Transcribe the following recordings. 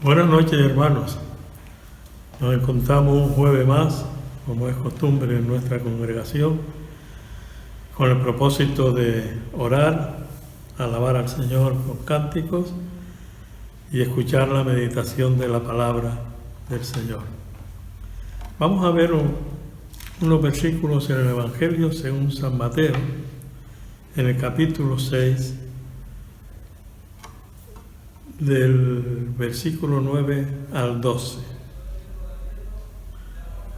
Buenas noches, hermanos. Nos encontramos un jueves más, como es costumbre en nuestra congregación, con el propósito de orar, alabar al Señor con cánticos y escuchar la meditación de la palabra del Señor. Vamos a ver unos versículos en el Evangelio según San Mateo, en el capítulo 6, del versículo 9 al 12.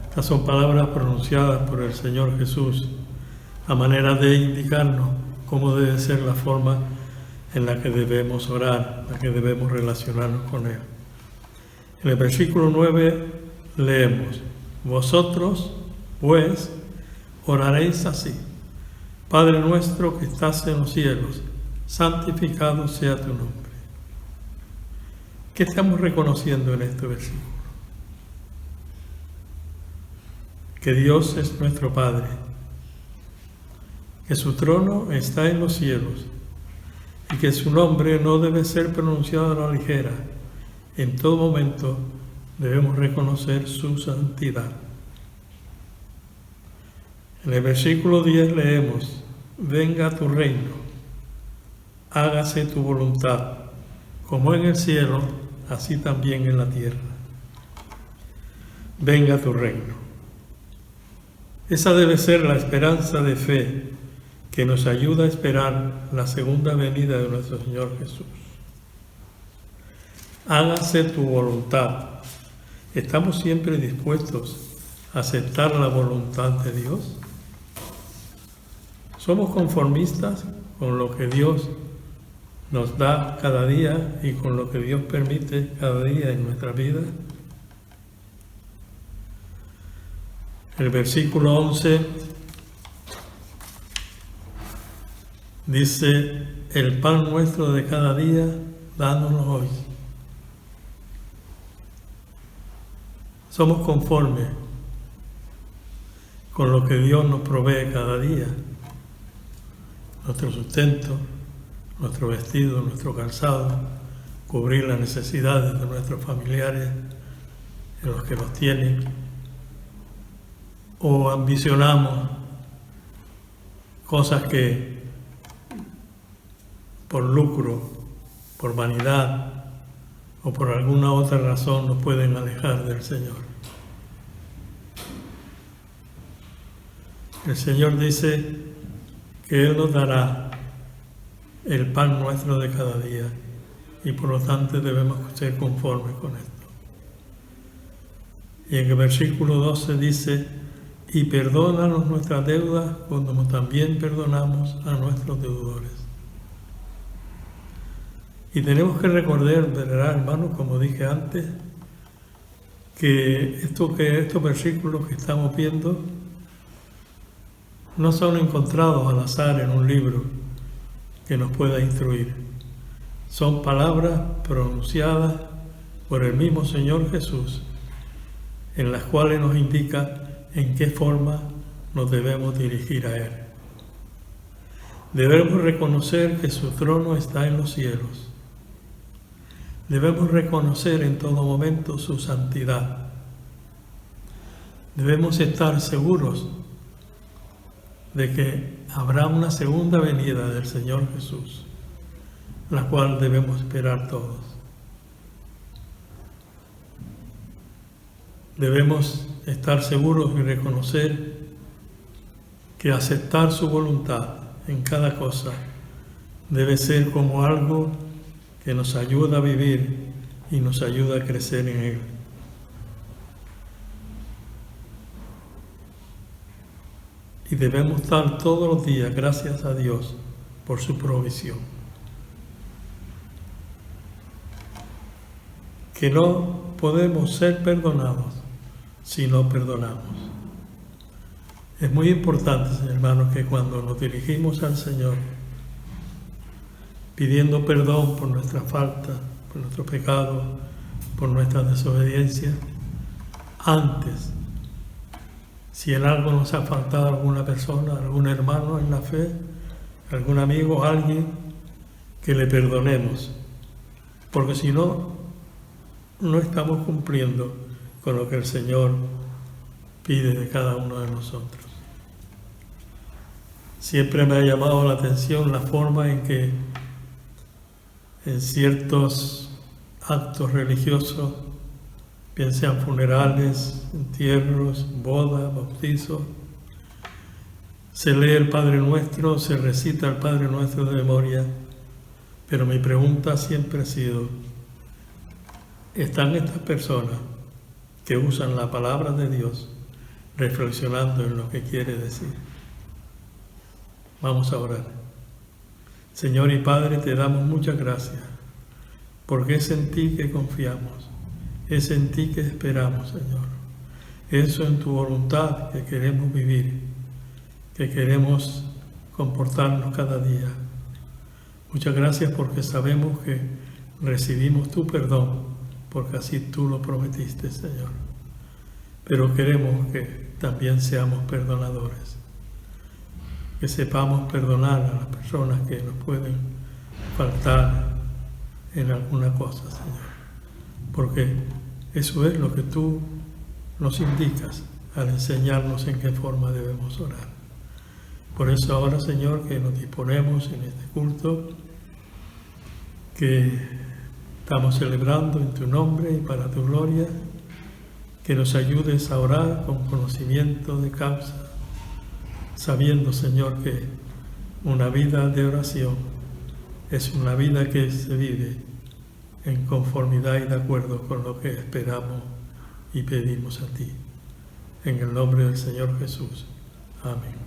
Estas son palabras pronunciadas por el Señor Jesús a manera de indicarnos cómo debe ser la forma en la que debemos orar, la que debemos relacionarnos con Él. En el versículo 9 leemos: Vosotros, pues, oraréis así: Padre nuestro que estás en los cielos, santificado sea tu nombre. ¿Qué estamos reconociendo en este versículo? Que Dios es nuestro Padre, que su trono está en los cielos y que su nombre no debe ser pronunciado a la ligera. En todo momento debemos reconocer su santidad. En el versículo 10 leemos: Venga tu reino, hágase tu voluntad, como en el cielo, así también en la tierra. Venga tu reino. Esa debe ser la esperanza de fe que nos ayuda a esperar la segunda venida de nuestro Señor Jesús. Hágase tu voluntad. ¿Estamos siempre dispuestos a aceptar la voluntad de Dios? ¿Somos conformistas con lo que Dios nos da cada día y con lo que Dios permite cada día en nuestra vida? El versículo 11 dice: el pan nuestro de cada día, dánoslo hoy. Somos conformes con lo que Dios nos provee cada día: nuestro sustento, nuestro vestido, nuestro calzado, cubrir las necesidades de nuestros familiares, de los que los tienen. O ambicionamos cosas que por lucro, por vanidad o por alguna otra razón nos pueden alejar del Señor. El Señor dice que Él nos dará el pan nuestro de cada día y por lo tanto debemos ser conformes con esto. Y en el versículo 12 dice: y perdónanos nuestras deudas como también perdonamos a nuestros deudores. Y tenemos que recordar, ¿verdad, hermanos? Como dije antes, que estos versículos que estamos viendo no son encontrados al azar en un libro que nos pueda instruir. Son palabras pronunciadas por el mismo Señor Jesús, en las cuales nos indica en qué forma nos debemos dirigir a Él. Debemos reconocer que su trono está en los cielos. Debemos reconocer en todo momento su santidad. Debemos estar seguros de que habrá una segunda venida del Señor Jesús, la cual debemos esperar todos. Debemos estar seguros y reconocer que aceptar su voluntad en cada cosa debe ser como algo que nos ayuda a vivir y nos ayuda a crecer en Él. Y debemos dar todos los días gracias a Dios por su provisión. Que no podemos ser perdonados si no perdonamos. Es muy importante, hermanos, que cuando nos dirigimos al Señor pidiendo perdón por nuestras faltas, por nuestros pecados, por nuestra desobediencia, antes, si en algo nos ha faltado alguna persona, algún hermano en la fe, algún amigo, alguien, que le perdonemos, porque si no, no estamos cumpliendo con lo que el Señor pide de cada uno de nosotros. Siempre me ha llamado la atención la forma en que en ciertos actos religiosos, bien sean funerales, entierros, bodas, bautizos, se lee el Padre Nuestro, se recita el Padre Nuestro de memoria, pero mi pregunta siempre ha sido, ¿están estas personas que usan la palabra de Dios reflexionando en lo que quiere decir? Vamos a orar. Señor y Padre, te damos muchas gracias, porque es en ti que confiamos, es en ti que esperamos, Señor. Eso en tu voluntad que queremos vivir, que queremos comportarnos cada día. Muchas gracias porque sabemos que recibimos tu perdón, porque así tú lo prometiste, Señor. Pero queremos que también seamos perdonadores, que sepamos perdonar a las personas que nos pueden faltar en alguna cosa, Señor. Porque eso es lo que tú nos indicas al enseñarnos en qué forma debemos orar. Por eso ahora, Señor, que nos disponemos en este culto, que estamos celebrando en tu nombre y para tu gloria, que nos ayudes a orar con conocimiento de causa, sabiendo, Señor, que una vida de oración es una vida que se vive en conformidad y de acuerdo con lo que esperamos y pedimos a ti. En el nombre del Señor Jesús. Amén.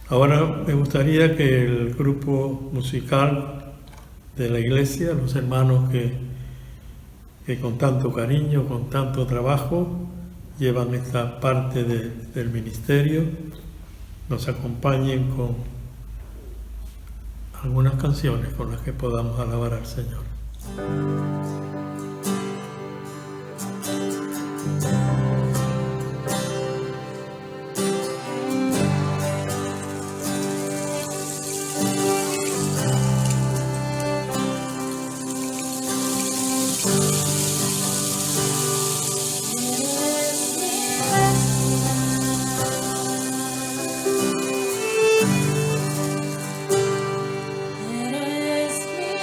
Ahora me gustaría que el grupo musical de la iglesia, los hermanos que con tanto cariño, con tanto trabajo, llevan esta parte del ministerio, nos acompañen con algunas canciones con las que podamos alabar al Señor. Eres mi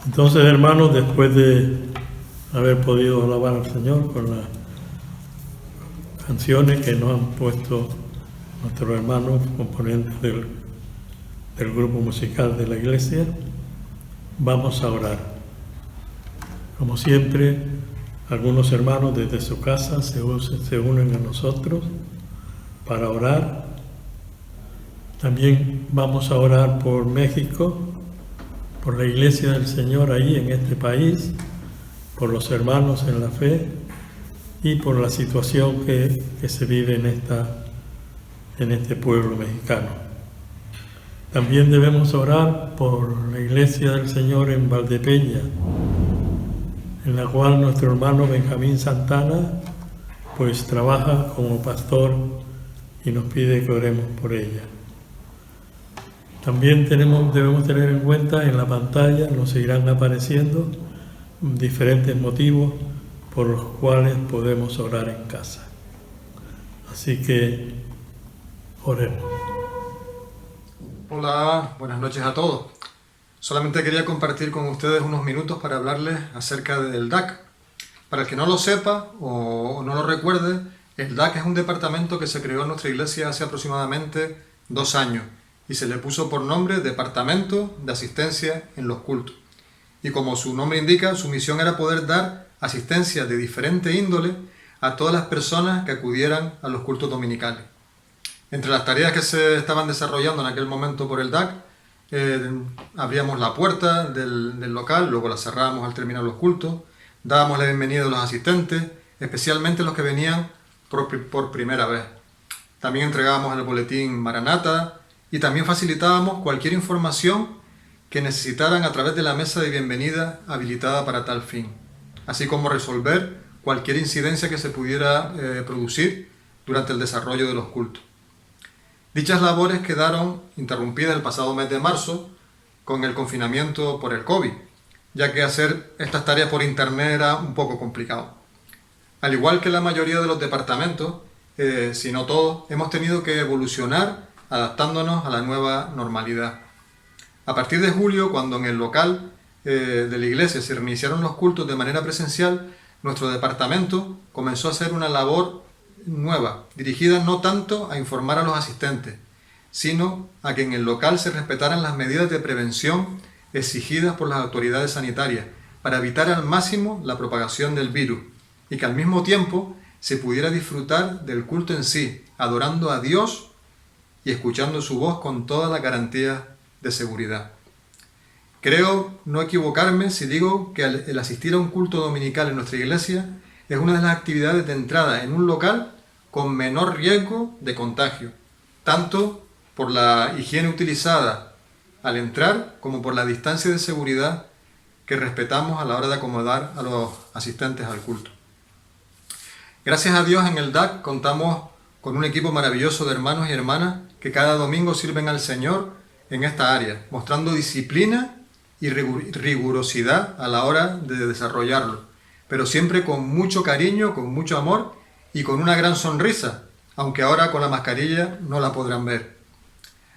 Entonces, hermanos, después de haber podido alabar al Señor con las canciones que nos han puesto nuestros hermanos componentes del grupo musical de la iglesia, vamos a orar. Como siempre, algunos hermanos desde su casa se unen a nosotros para orar. También vamos a orar por México, por la iglesia del Señor ahí en este país, por los hermanos en la fe y por la situación que se vive en este pueblo mexicano. También debemos orar por la iglesia del Señor en Valdepeña, en la cual nuestro hermano Benjamín Santana pues trabaja como pastor y nos pide que oremos por ella. También debemos tener en cuenta, en la pantalla nos seguirán apareciendo diferentes motivos por los cuales podemos orar en casa. Así que oremos. Hola, buenas noches a todos. Solamente quería compartir con ustedes unos minutos para hablarles acerca del DAC. Para el que no lo sepa o no lo recuerde, el DAC es un departamento que se creó en nuestra iglesia hace aproximadamente 2 años y se le puso por nombre Departamento de Asistencia en los Cultos. Y como su nombre indica, su misión era poder dar asistencia de diferente índole a todas las personas que acudieran a los cultos dominicales. Entre las tareas que se estaban desarrollando en aquel momento por el DAC, abríamos la puerta del local, luego la cerrábamos al terminar los cultos, dábamos la bienvenida a los asistentes, especialmente los que venían por primera vez. También entregábamos el boletín Maranata y también facilitábamos cualquier información que necesitaran a través de la mesa de bienvenida habilitada para tal fin, así como resolver cualquier incidencia que se pudiera producir durante el desarrollo de los cultos. Dichas labores quedaron interrumpidas el pasado mes de marzo con el confinamiento por el COVID, ya que hacer estas tareas por internet era un poco complicado. Al igual que la mayoría de los departamentos, si no todos, hemos tenido que evolucionar adaptándonos a la nueva normalidad. A partir de julio, cuando en el local de la iglesia se reiniciaron los cultos de manera presencial, nuestro departamento comenzó a hacer una labor nueva, dirigida no tanto a informar a los asistentes, sino a que en el local se respetaran las medidas de prevención exigidas por las autoridades sanitarias para evitar al máximo la propagación del virus y que al mismo tiempo se pudiera disfrutar del culto en sí, adorando a Dios y escuchando su voz con toda la garantía de seguridad. Creo no equivocarme si digo que el asistir a un culto dominical en nuestra iglesia es una de las actividades de entrada en un local con menor riesgo de contagio, tanto por la higiene utilizada al entrar como por la distancia de seguridad que respetamos a la hora de acomodar a los asistentes al culto. Gracias a Dios en el DAC contamos con un equipo maravilloso de hermanos y hermanas que cada domingo sirven al Señor en esta área, mostrando disciplina y rigurosidad a la hora de desarrollarlo, pero siempre con mucho cariño, con mucho amor y con una gran sonrisa, aunque ahora con la mascarilla no la podrán ver.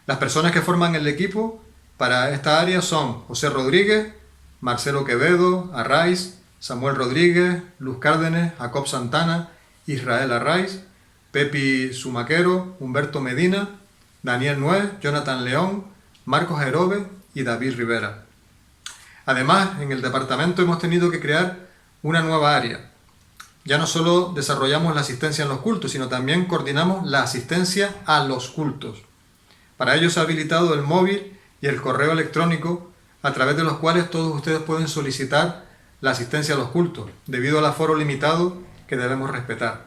Las personas que forman el equipo para esta área son José Rodríguez, Marcelo Quevedo, Arraiz, Samuel Rodríguez, Luz Cárdenes, Jacob Santana, Israel Arraiz, Pepi Sumaquero, Humberto Medina, Daniel Nuez, Jonathan León, Marcos Jerobe y David Rivera. Además, en el departamento hemos tenido que crear una nueva área. Ya no solo desarrollamos la asistencia en los cultos, sino también coordinamos la asistencia a los cultos. Para ello se ha habilitado el móvil y el correo electrónico, a través de los cuales todos ustedes pueden solicitar la asistencia a los cultos, debido al aforo limitado que debemos respetar.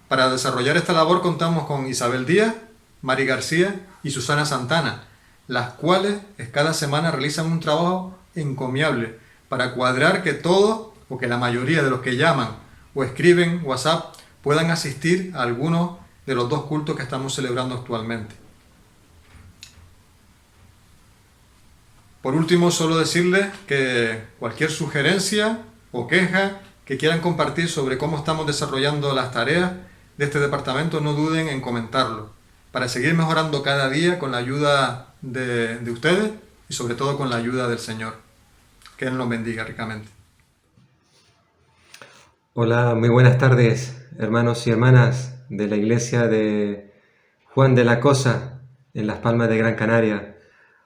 Para desarrollar esta labor contamos con Isabel Díaz, Mari García y Susana Santana, las cuales cada semana realizan un trabajo encomiable para cuadrar que todos o que la mayoría de los que llaman o escriben WhatsApp puedan asistir a algunos de los 2 cultos que estamos celebrando actualmente. Por último, solo decirles que cualquier sugerencia o queja que quieran compartir sobre cómo estamos desarrollando las tareas de este departamento, no duden en comentarlo, para seguir mejorando cada día con la ayuda de ustedes y sobre todo con la ayuda del Señor. Que Él nos bendiga ricamente. Hola, muy buenas tardes, hermanos y hermanas de la iglesia de Juan de la Cosa, en Las Palmas de Gran Canaria.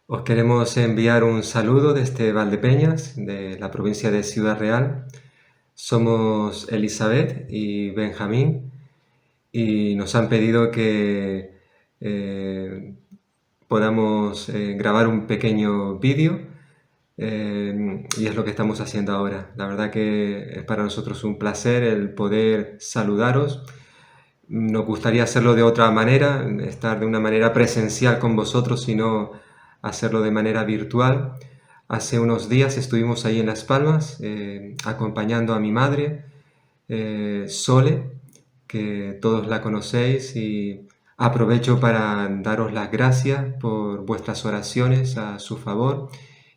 Os queremos enviar un saludo desde Valdepeñas, de la provincia de Ciudad Real. Somos Elizabeth y Benjamín y nos han pedido que podamos grabar un pequeño vídeo y es lo que estamos haciendo ahora. La verdad que es para nosotros un placer el poder saludaros. Nos gustaría hacerlo de otra manera, estar de una manera presencial con vosotros, sino hacerlo de manera virtual. Hace unos días estuvimos ahí en Las Palmas acompañando a mi madre, Sole, que todos la conocéis, y aprovecho para daros las gracias por vuestras oraciones a su favor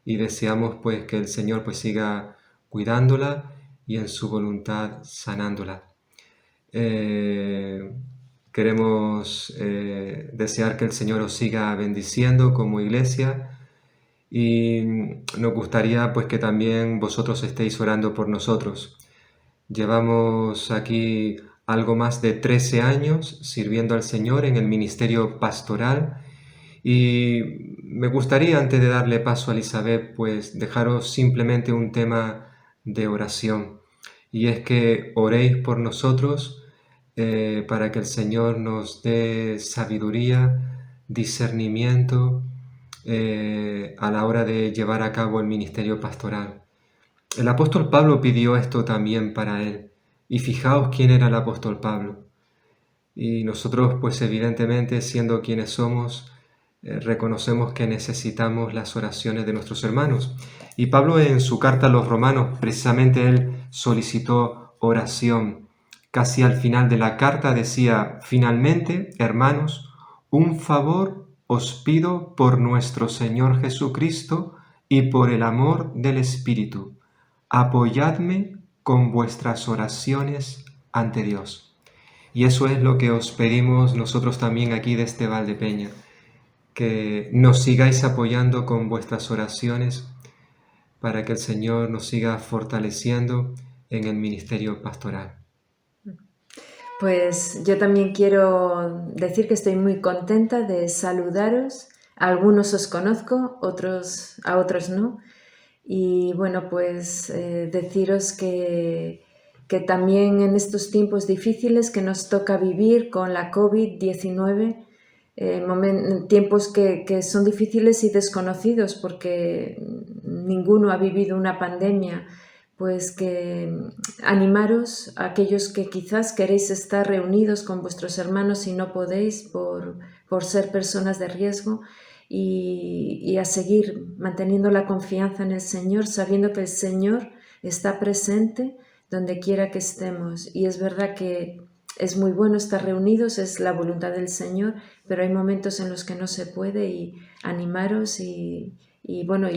y deseamos pues que el Señor pues siga cuidándola y en su voluntad sanándola. Queremos desear que el Señor os siga bendiciendo como iglesia y nos gustaría pues que también vosotros estéis orando por nosotros. Llevamos aquí algo más de 13 años sirviendo al Señor en el ministerio pastoral y me gustaría, antes de darle paso a Elizabeth, pues dejaros simplemente un tema de oración, y es que oréis por nosotros para que el Señor nos dé sabiduría, discernimiento, a la hora de llevar a cabo el ministerio pastoral. El apóstol Pablo pidió esto también para él. Y fijaos quién era el apóstol Pablo. Y nosotros, pues evidentemente, siendo quienes somos, reconocemos que necesitamos las oraciones de nuestros hermanos. Y Pablo en su carta a los romanos, precisamente él solicitó oración. Casi al final de la carta decía: finalmente, hermanos, un favor os pido por nuestro Señor Jesucristo y por el amor del Espíritu. Apoyadme con vuestras oraciones ante Dios. Y eso es lo que os pedimos nosotros también aquí desde Valdepeña, que nos sigáis apoyando con vuestras oraciones para que el Señor nos siga fortaleciendo en el ministerio pastoral. Pues yo también quiero decir que estoy muy contenta de saludaros. A algunos os conozco, a otros no. Y bueno, pues deciros que también en estos tiempos difíciles que nos toca vivir con la COVID-19, tiempos que son difíciles y desconocidos porque ninguno ha vivido una pandemia, pues que animaros a aquellos que quizás queréis estar reunidos con vuestros hermanos y no podéis por ser personas de riesgo, y a seguir manteniendo la confianza en el Señor, sabiendo que el Señor está presente donde quiera que estemos. Y es verdad que es muy bueno estar reunidos, es la voluntad del Señor, pero hay momentos en los que no se puede, y animaros y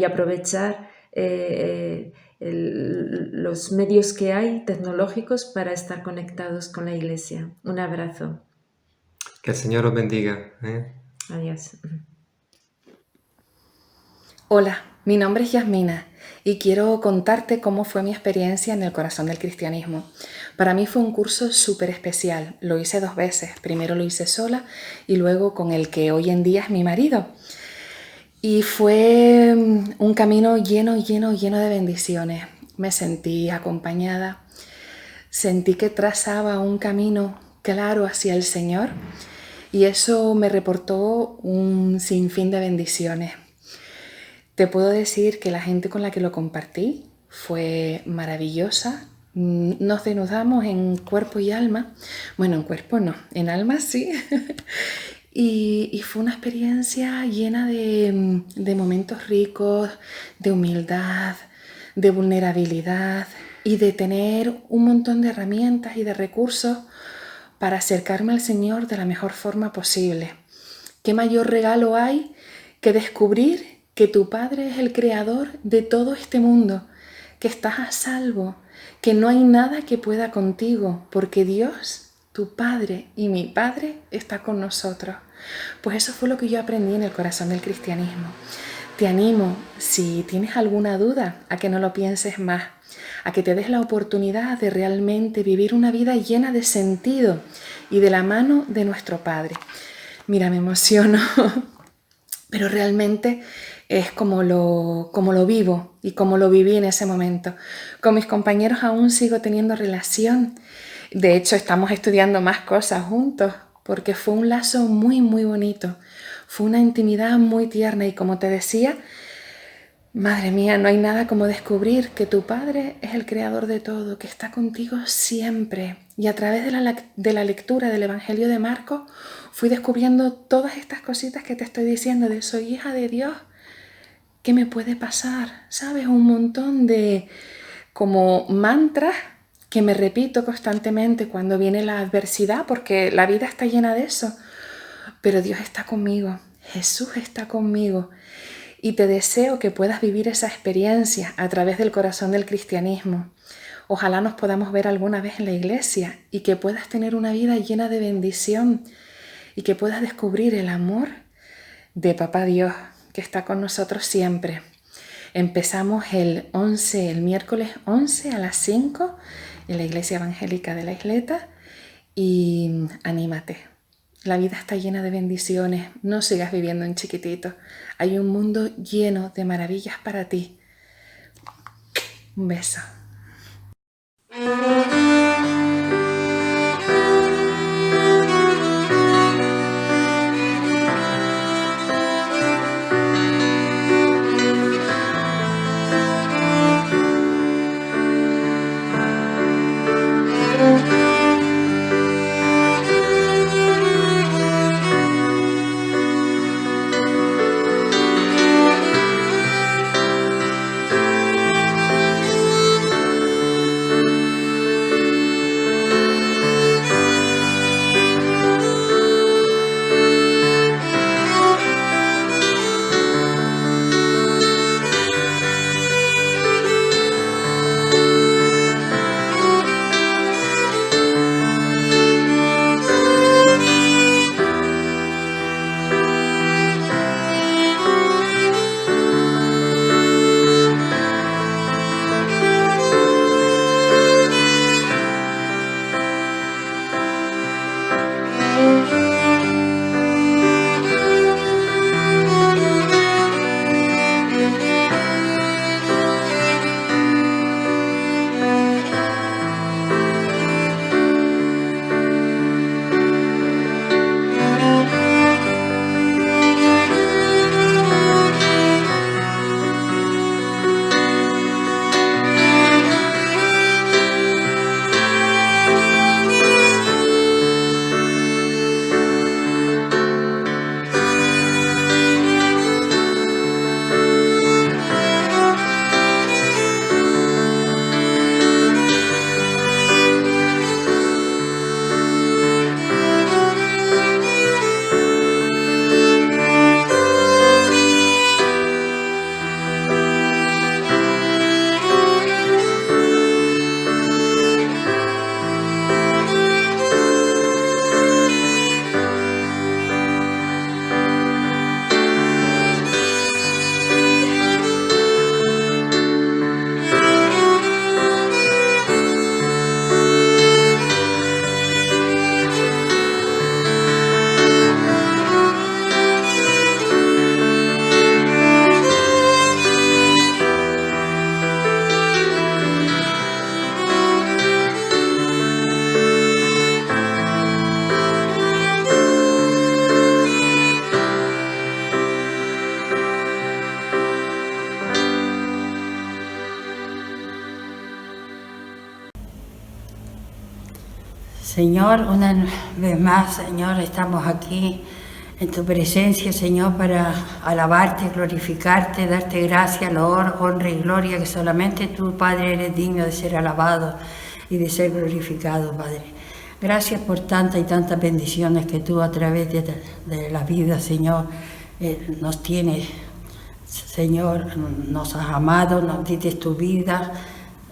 aprovechar los medios que hay tecnológicos para estar conectados con la Iglesia. Un abrazo. Que el Señor os bendiga. Adiós. Hola, mi nombre es Yasmina y quiero contarte cómo fue mi experiencia en el corazón del cristianismo. Para mí fue un curso súper especial. Lo hice 2 veces. Primero lo hice sola y luego con el que hoy en día es mi marido. Y fue un camino lleno de bendiciones. Me sentí acompañada, sentí que trazaba un camino claro hacia el Señor y eso me reportó un sinfín de bendiciones. Te puedo decir que la gente con la que lo compartí fue maravillosa. Nos desnudamos en cuerpo y alma. Bueno, en cuerpo no, en alma sí. Y fue una experiencia llena de momentos ricos, de humildad, de vulnerabilidad y de tener un montón de herramientas y de recursos para acercarme al Señor de la mejor forma posible. ¿Qué mayor regalo hay que descubrir que tu Padre es el creador de todo este mundo, que estás a salvo, que no hay nada que pueda contigo, porque Dios, tu Padre y mi Padre, está con nosotros? Pues eso fue lo que yo aprendí en el corazón del cristianismo. Te animo, si tienes alguna duda, a que no lo pienses más, a que te des la oportunidad de realmente vivir una vida llena de sentido y de la mano de nuestro Padre. Mira, me emociono, pero realmente es como lo vivo y como lo viví en ese momento. Con mis compañeros aún sigo teniendo relación. De hecho, estamos estudiando más cosas juntos porque fue un lazo muy bonito. Fue una intimidad muy tierna y, como te decía, madre mía, no hay nada como descubrir que tu Padre es el creador de todo, que está contigo siempre. Y a través de la lectura del Evangelio de Marcos fui descubriendo todas estas cositas que te estoy diciendo de soy hija de Dios. ¿Qué me puede pasar? ¿Sabes? Un montón de como mantras que me repito constantemente cuando viene la adversidad, porque la vida está llena de eso. Pero Dios está conmigo, Jesús está conmigo. Y te deseo que puedas vivir esa experiencia a través del corazón del cristianismo. Ojalá nos podamos ver alguna vez en la iglesia y que puedas tener una vida llena de bendición y que puedas descubrir el amor de Papá Dios, que está con nosotros siempre. Empezamos el miércoles 11 a las 5 en la Iglesia Evangélica de la Isleta y anímate. La vida está llena de bendiciones, no sigas viviendo en chiquitito. Hay un mundo lleno de maravillas para ti. Un beso. Señor, una vez más, Señor, estamos aquí en tu presencia, Señor, para alabarte, glorificarte, darte gracia, loor, honra y gloria, que solamente tú, Padre, eres digno de ser alabado y de ser glorificado, Padre. Gracias por tantas y tantas bendiciones que tú a través de la vida, Señor, nos tienes. Señor, nos has amado, nos diste tu vida,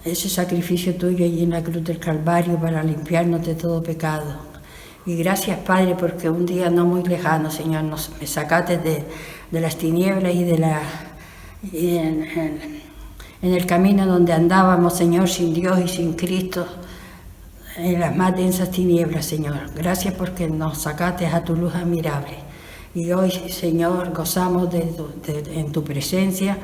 ese sacrificio tuyo allí en la cruz del Calvario para limpiarnos de todo pecado. Y gracias, Padre, porque un día no muy lejano, Señor, me sacaste de las tinieblas y en el camino donde andábamos, Señor, sin Dios y sin Cristo, en las más densas tinieblas, Señor. Gracias porque nos sacaste a tu luz admirable. Y hoy, Señor, gozamos en tu presencia,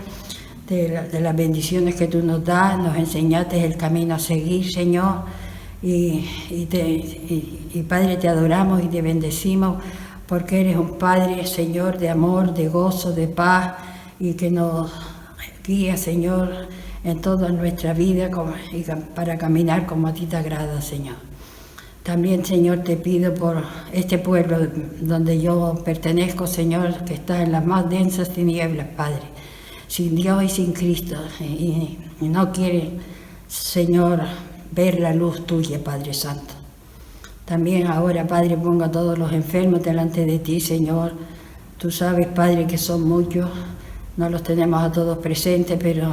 de las bendiciones que tú nos das, nos enseñaste el camino a seguir, Señor. Y Padre, te adoramos y te bendecimos porque eres un Padre, Señor, de amor, de gozo, de paz y que nos guía, Señor, en toda nuestra vida para caminar como a ti te agrada, Señor. También, Señor, te pido por este pueblo donde yo pertenezco, Señor, que está en las más densas tinieblas, Padre, sin Dios y sin Cristo, y no quiere, Señor, ver la luz tuya, Padre Santo. También ahora, Padre, pongo a todos los enfermos delante de ti, Señor. Tú sabes, Padre, que son muchos, no los tenemos a todos presentes, pero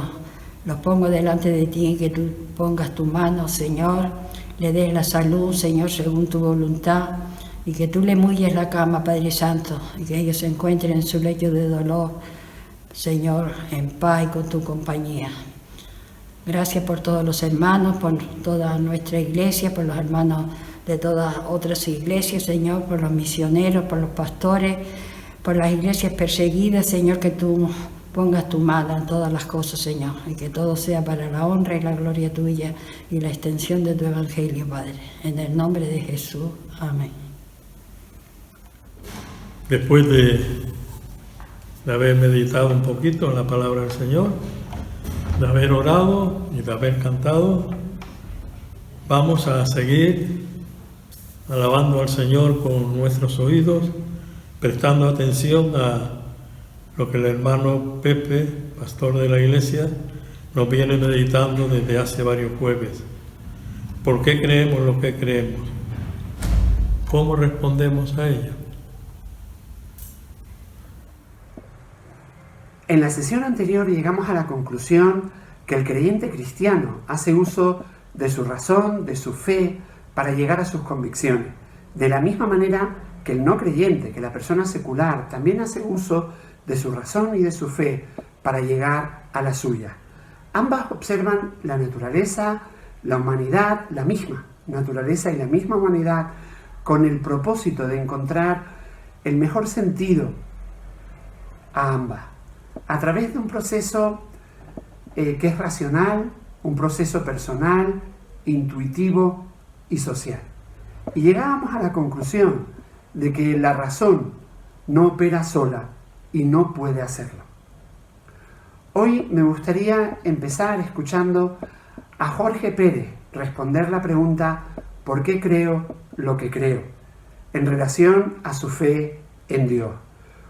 los pongo delante de ti, que tú pongas tu mano, Señor, le des la salud, Señor, según tu voluntad, y que tú le mulles la cama, Padre Santo, y que ellos se encuentren en su lecho de dolor, Señor, en paz y con tu compañía. Gracias por todos los hermanos, por toda nuestra iglesia, por los hermanos de todas otras iglesias, Señor, por los misioneros, por los pastores, por las iglesias perseguidas, Señor, que tú pongas tu mano en todas las cosas, Señor, y que todo sea para la honra y la gloria tuya y la extensión de tu evangelio, Padre. En el nombre de Jesús. Amén. Después de haber meditado un poquito en la palabra del Señor, de haber orado y de haber cantado, vamos a seguir alabando al Señor con nuestros oídos, prestando atención a lo que el hermano Pepe, pastor de la iglesia, nos viene meditando desde hace varios jueves. ¿Por qué creemos lo que creemos? ¿Cómo respondemos a ello? En la sesión anterior llegamos a la conclusión que el creyente cristiano hace uso de su razón, de su fe, para llegar a sus convicciones. De la misma manera que el no creyente, que la persona secular, también hace uso de su razón y de su fe para llegar a la suya. Ambas observan la naturaleza, la humanidad, la misma naturaleza y la misma humanidad, con el propósito de encontrar el mejor sentido a ambas, a través de un proceso que es racional, un proceso personal, intuitivo y social. Y llegábamos a la conclusión de que la razón no opera sola y no puede hacerlo. Hoy me gustaría empezar escuchando a Jorge Pérez responder la pregunta ¿por qué creo lo que creo?, en relación a su fe en Dios.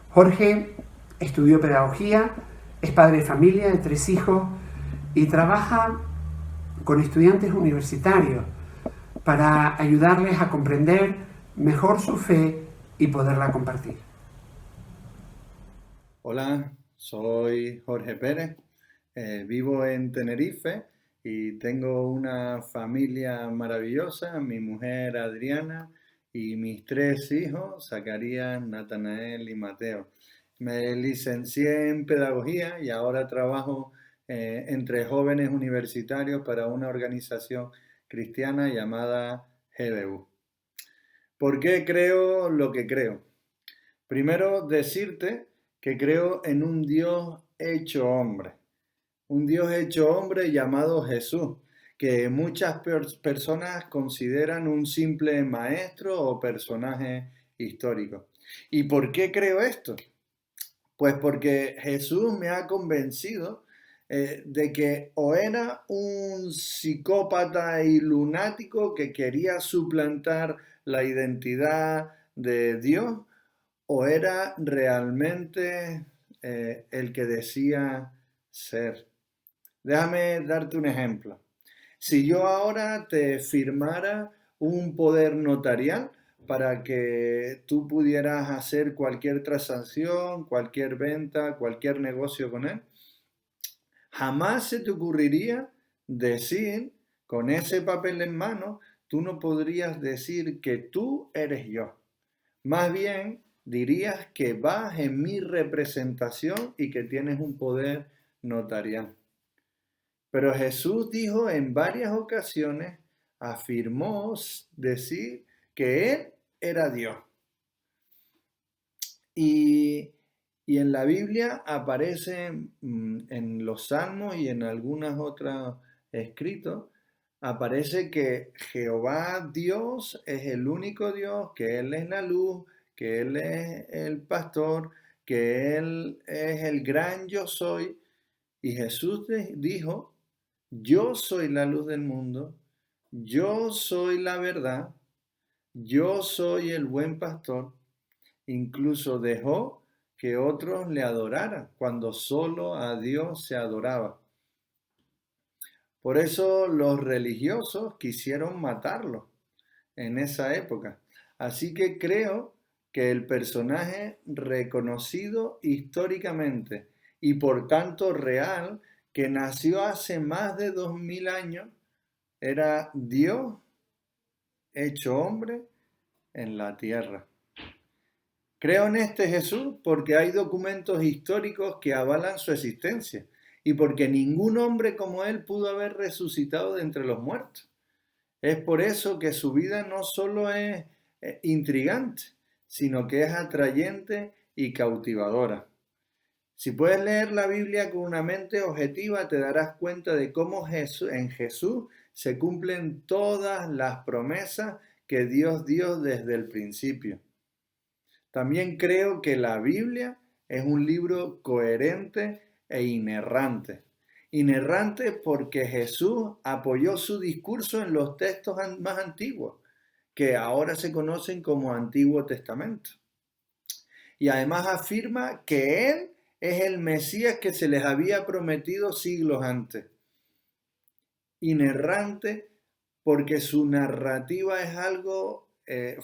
Jorge estudió pedagogía, es padre de familia de 3 hijos y trabaja con estudiantes universitarios para ayudarles a comprender mejor su fe y poderla compartir. Hola, soy Jorge Pérez, vivo en Tenerife y tengo una familia maravillosa, mi mujer Adriana y mis 3 hijos, Zacarías, Natanael y Mateo. Me licencié en pedagogía y ahora trabajo entre jóvenes universitarios para una organización cristiana llamada GBU. ¿Por qué creo lo que creo? Primero, decirte que creo en un Dios hecho hombre. Un Dios hecho hombre llamado Jesús, que muchas personas consideran un simple maestro o personaje histórico. ¿Y por qué creo esto? Pues porque Jesús me ha convencido de que o era un psicópata y lunático que quería suplantar la identidad de Dios, o era realmente el que decía ser. Déjame darte un ejemplo. Si yo ahora te firmara un poder notarial para que tú pudieras hacer cualquier transacción, cualquier venta, cualquier negocio con él, jamás se te ocurriría decir, con ese papel en mano, tú no podrías decir que tú eres yo. Más bien dirías que vas en mi representación y que tienes un poder notarial. Pero Jesús dijo en varias ocasiones, afirmó decir que Él era Dios. Y en la Biblia aparece en los Salmos y en algunos otros escritos, aparece que Jehová Dios es el único Dios, que Él es la luz, que Él es el pastor, que Él es el gran yo soy. Y Jesús dijo, yo soy la luz del mundo, yo soy la verdad, yo soy el buen pastor. Incluso dejó que otros le adoraran cuando solo a Dios se adoraba. Por eso los religiosos quisieron matarlo en esa época. Así que creo que el personaje reconocido históricamente y por tanto real, que nació hace más de 2000 años, era Dios hecho hombre en la tierra. Creo en este Jesús porque hay documentos históricos que avalan su existencia y porque ningún hombre como él pudo haber resucitado de entre los muertos. Es por eso que su vida no solo es intrigante, sino que es atrayente y cautivadora. Si puedes leer la Biblia con una mente objetiva, te darás cuenta de cómo en Jesús se cumplen todas las promesas que Dios dio desde el principio. También creo que la Biblia es un libro coherente e inerrante. Inerrante porque Jesús apoyó su discurso en los textos más antiguos, que ahora se conocen como Antiguo Testamento. Y además afirma que Él es el Mesías que se les había prometido siglos antes. Inerrante porque su narrativa es algo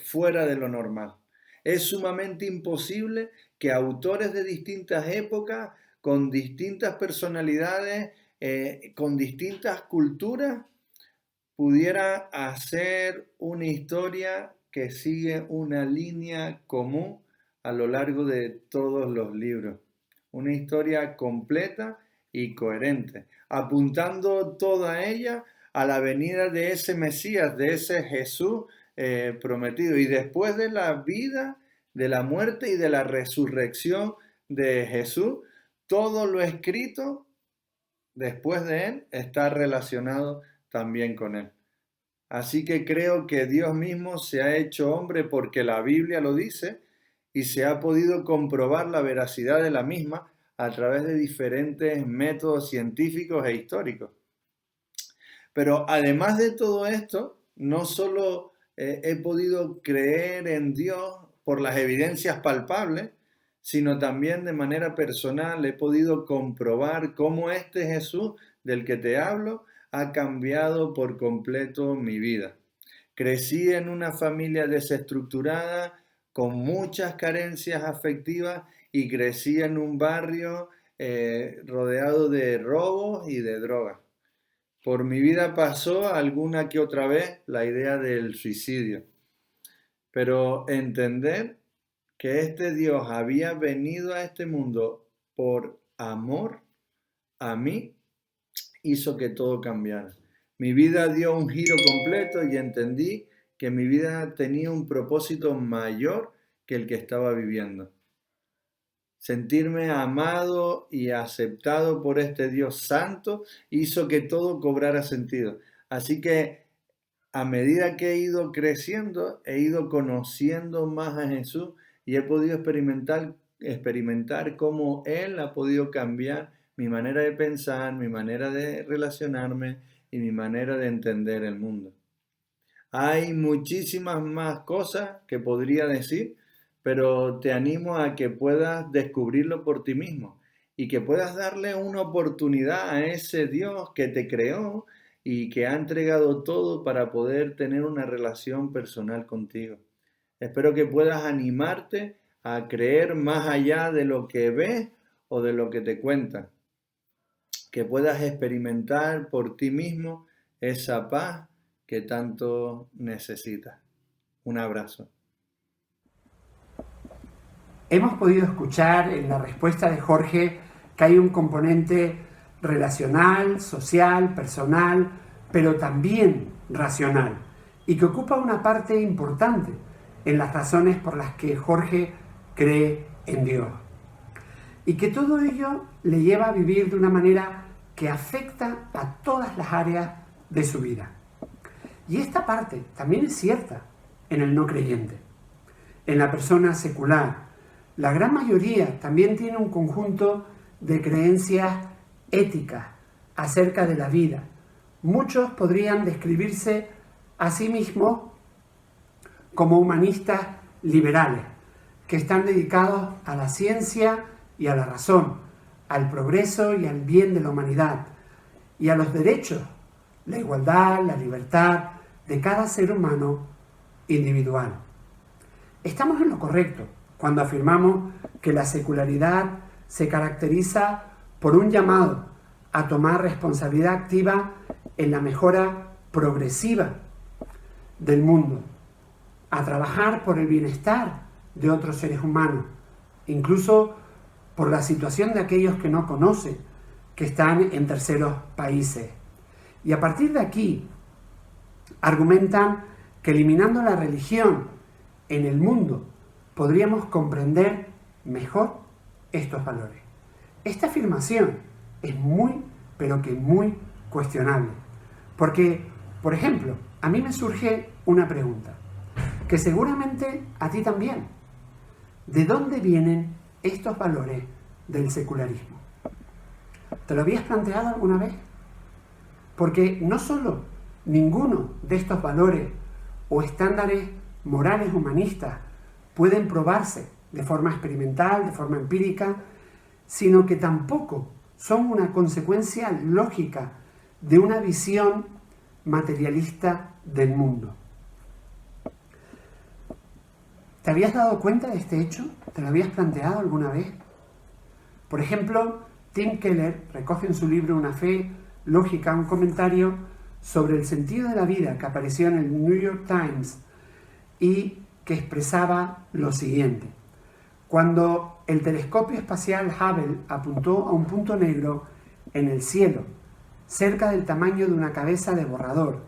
fuera de lo normal. Es sumamente imposible que autores de distintas épocas, con distintas personalidades, con distintas culturas, pudieran hacer una historia que sigue una línea común a lo largo de todos los libros. Una historia completa y coherente, apuntando toda ella a la venida de ese Mesías, de ese Jesús prometido. Y después de la vida, de la muerte y de la resurrección de Jesús, todo lo escrito después de él está relacionado también con él. Así que creo que Dios mismo se ha hecho hombre porque la Biblia lo dice y se ha podido comprobar la veracidad de la misma a través de diferentes métodos científicos e históricos. Pero además de todo esto, no solo he podido creer en Dios por las evidencias palpables, sino también de manera personal he podido comprobar cómo este Jesús del que te hablo ha cambiado por completo mi vida. Crecí en una familia desestructurada, con muchas carencias afectivas, y crecí en un barrio rodeado de robos y de drogas. Por mi vida pasó alguna que otra vez la idea del suicidio. Pero entender que este Dios había venido a este mundo por amor a mí hizo que todo cambiara. Mi vida dio un giro completo y entendí que mi vida tenía un propósito mayor que el que estaba viviendo. Sentirme amado y aceptado por este Dios santo hizo que todo cobrara sentido. Así que a medida que he ido creciendo, he ido conociendo más a Jesús y he podido experimentar cómo Él ha podido cambiar mi manera de pensar, mi manera de relacionarme y mi manera de entender el mundo. Hay muchísimas más cosas que podría decir, pero te animo a que puedas descubrirlo por ti mismo y que puedas darle una oportunidad a ese Dios que te creó y que ha entregado todo para poder tener una relación personal contigo. Espero que puedas animarte a creer más allá de lo que ves o de lo que te cuentan. Que puedas experimentar por ti mismo esa paz que tanto necesitas. Un abrazo. Hemos podido escuchar en la respuesta de Jorge que hay un componente relacional, social, personal, pero también racional, y que ocupa una parte importante en las razones por las que Jorge cree en Dios. Y que todo ello le lleva a vivir de una manera que afecta a todas las áreas de su vida. Y esta parte también es cierta en el no creyente. En la persona secular, la gran mayoría también tiene un conjunto de creencias éticas acerca de la vida. Muchos podrían describirse a sí mismos como humanistas liberales, que están dedicados a la ciencia y a la razón, al progreso y al bien de la humanidad, y a los derechos, la igualdad, la libertad de cada ser humano individual. Estamos en lo correcto cuando afirmamos que la secularidad se caracteriza por un llamado a tomar responsabilidad activa en la mejora progresiva del mundo, a trabajar por el bienestar de otros seres humanos, incluso por la situación de aquellos que no conocen, que están en terceros países. Y a partir de aquí, argumentan que eliminando la religión en el mundo podríamos comprender mejor estos valores. Esta afirmación es muy, pero que muy cuestionable. Porque, por ejemplo, a mí me surge una pregunta, que seguramente a ti también. ¿De dónde vienen estos valores del secularismo? ¿Te lo habías planteado alguna vez? Porque no solo ninguno de estos valores o estándares morales humanistas pueden probarse de forma experimental, de forma empírica, sino que tampoco son una consecuencia lógica de una visión materialista del mundo. ¿Te habías dado cuenta de este hecho? ¿Te lo habías planteado alguna vez? Por ejemplo, Tim Keller recoge en su libro Una fe lógica un comentario sobre el sentido de la vida que apareció en el New York Times y que expresaba lo siguiente. Cuando el telescopio espacial Hubble apuntó a un punto negro en el cielo, cerca del tamaño de una cabeza de borrador,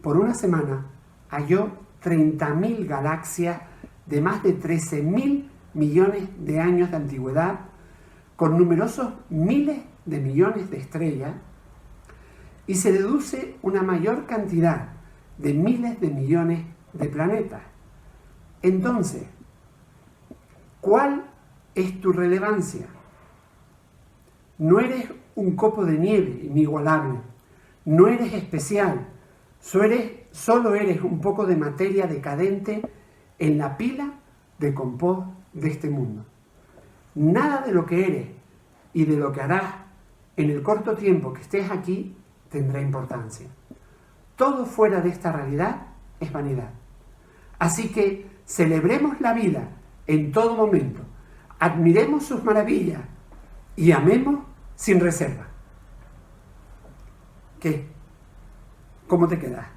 por una semana halló 30.000 galaxias de más de 13.000 millones de años de antigüedad, con numerosos miles de millones de estrellas, y se deduce una mayor cantidad de miles de millones de planetas. Entonces, ¿cuál es tu relevancia? No eres un copo de nieve inigualable, no eres especial, solo eres un poco de materia decadente en la pila de compost de este mundo. Nada de lo que eres y de lo que harás en el corto tiempo que estés aquí tendrá importancia. Todo fuera de esta realidad es vanidad. Así que celebremos la vida en todo momento, admiremos sus maravillas y amemos sin reserva. ¿Qué? ¿Cómo te quedas?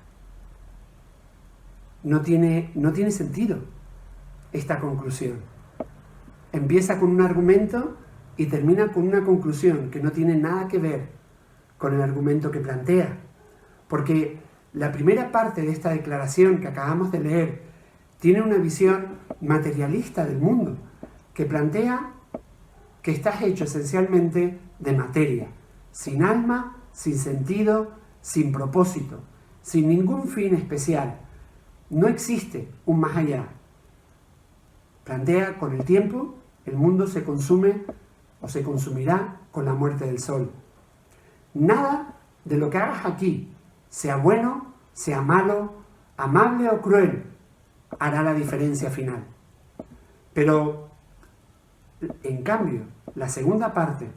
No tiene sentido esta conclusión. Empieza con un argumento y termina con una conclusión que no tiene nada que ver con el argumento que plantea. Porque la primera parte de esta declaración que acabamos de leer tiene una visión materialista del mundo, que plantea que estás hecho esencialmente de materia, sin alma, sin sentido, sin propósito, sin ningún fin especial. No existe un más allá. Plantea con el tiempo, el mundo se consume o se consumirá con la muerte del sol. Nada de lo que hagas aquí, sea bueno, sea malo, amable o cruel, hará la diferencia final. Pero, en cambio, la segunda parte,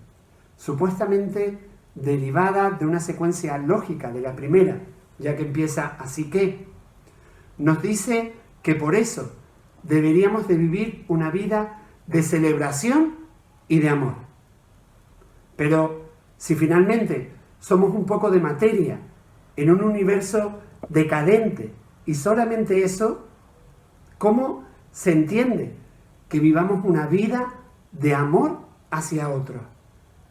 supuestamente derivada de una secuencia lógica de la primera, ya que empieza así que, nos dice que por eso deberíamos de vivir una vida de celebración y de amor. Pero si finalmente somos un poco de materia en un universo decadente y solamente eso, ¿cómo se entiende que vivamos una vida de amor hacia otros?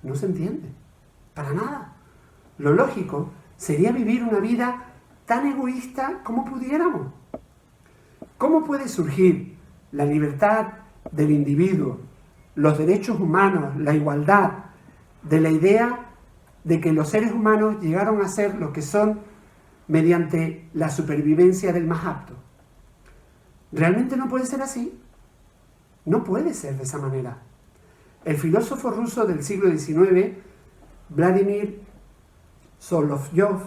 No se entiende, para nada. Lo lógico sería vivir una vida tan egoísta como pudiéramos. ¿Cómo puede surgir la libertad del individuo, los derechos humanos, la igualdad, de la idea de que los seres humanos llegaron a ser lo que son mediante la supervivencia del más apto? ¿Realmente no puede ser así? No puede ser de esa manera. El filósofo ruso del siglo XIX, Vladimir Solovyov,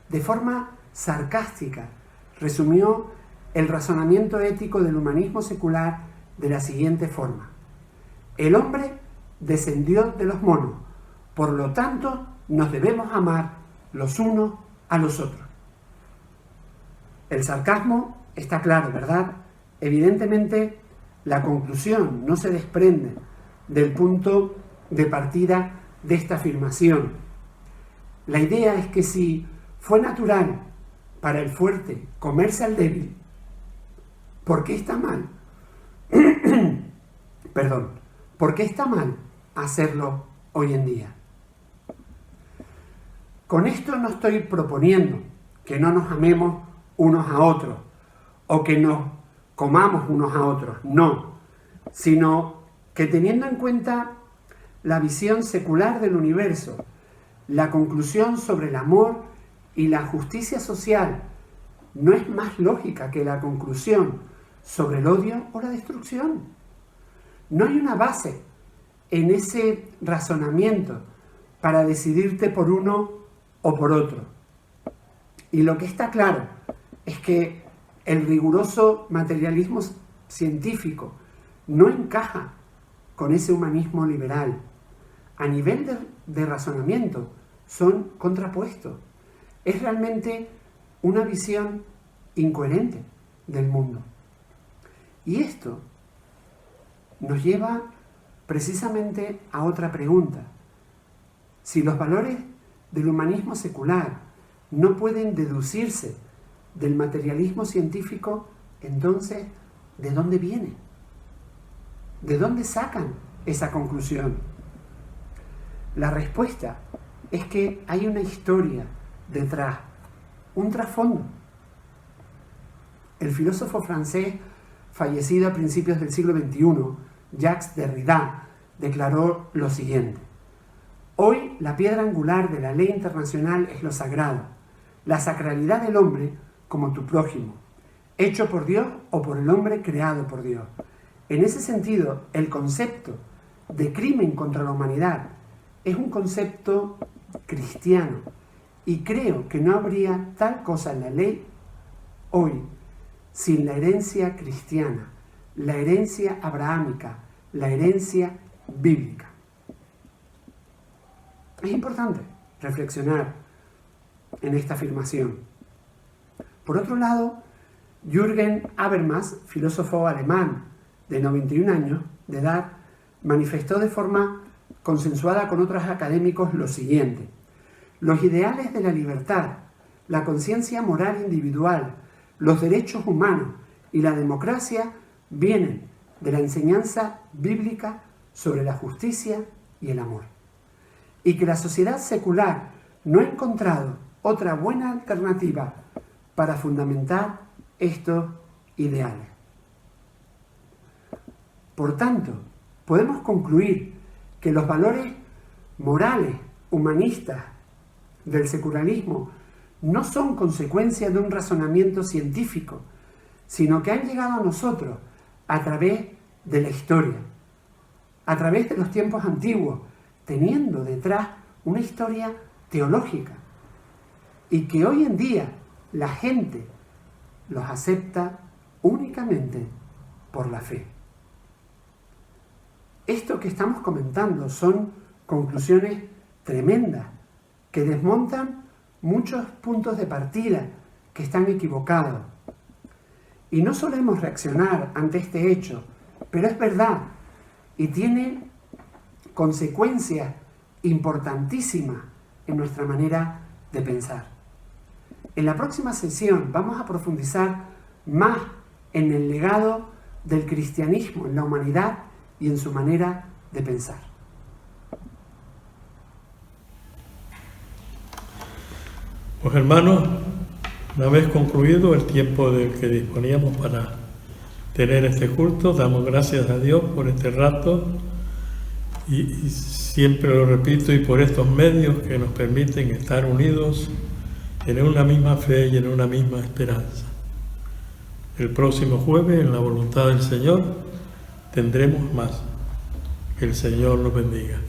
de forma sarcástica, resumió el razonamiento ético del humanismo secular de la siguiente forma: el hombre descendió de los monos, por lo tanto nos debemos amar los unos a los otros. El sarcasmo está claro, ¿verdad? Evidentemente, la conclusión no se desprende del punto de partida de esta afirmación. La idea es que si fue natural para el fuerte comerse al débil, ¿por qué está mal? ¿Por qué está mal hacerlo hoy en día? Con esto no estoy proponiendo que no nos amemos unos a otros o que nos comamos unos a otros, no, sino que teniendo en cuenta la visión secular del universo, la conclusión sobre el amor y la justicia social no es más lógica que la conclusión sobre el odio o la destrucción. No hay una base en ese razonamiento para decidirte por uno o por otro. Y lo que está claro es que el riguroso materialismo científico no encaja con ese humanismo liberal. A nivel de razonamiento son contrapuestos. Es realmente una visión incoherente del mundo. Y esto nos lleva precisamente a otra pregunta. Si los valores del humanismo secular no pueden deducirse del materialismo científico, entonces, ¿de dónde viene? ¿De dónde sacan esa conclusión? La respuesta es que hay una historia detrás, un trasfondo. El filósofo francés fallecido a principios del siglo XXI, Jacques Derrida, declaró lo siguiente: hoy la piedra angular de la ley internacional es lo sagrado, la sacralidad del hombre como tu prójimo, hecho por Dios o por el hombre creado por Dios. En ese sentido, el concepto de crimen contra la humanidad es un concepto cristiano y creo que no habría tal cosa en la ley hoy sin la herencia cristiana, la herencia abrahámica, la herencia bíblica. Es importante reflexionar en esta afirmación. Por otro lado, Jürgen Habermas, filósofo alemán de 91 años de edad, manifestó de forma consensuada con otros académicos lo siguiente: los ideales de la libertad, la conciencia moral individual, los derechos humanos y la democracia vienen de la enseñanza bíblica sobre la justicia y el amor. Y que la sociedad secular no ha encontrado otra buena alternativa para fundamentar estos ideales. Por tanto, podemos concluir que los valores morales, humanistas del secularismo no son consecuencia de un razonamiento científico, sino que han llegado a nosotros a través de la historia, a través de los tiempos antiguos, teniendo detrás una historia teológica, y que hoy en día la gente los acepta únicamente por la fe. Esto que estamos comentando son conclusiones tremendas que desmontan muchos puntos de partida que están equivocados. Y no solemos reaccionar ante este hecho, pero es verdad y tiene consecuencias importantísimas en nuestra manera de pensar. En la próxima sesión vamos a profundizar más en el legado del cristianismo en la humanidad y en su manera de pensar. Pues hermanos, una vez concluido el tiempo del que disponíamos para tener este culto, damos gracias a Dios por este rato y siempre lo repito, y por estos medios que nos permiten estar unidos en una misma fe y en una misma esperanza. El próximo jueves, en la voluntad del Señor, tendremos más. Que el Señor nos bendiga.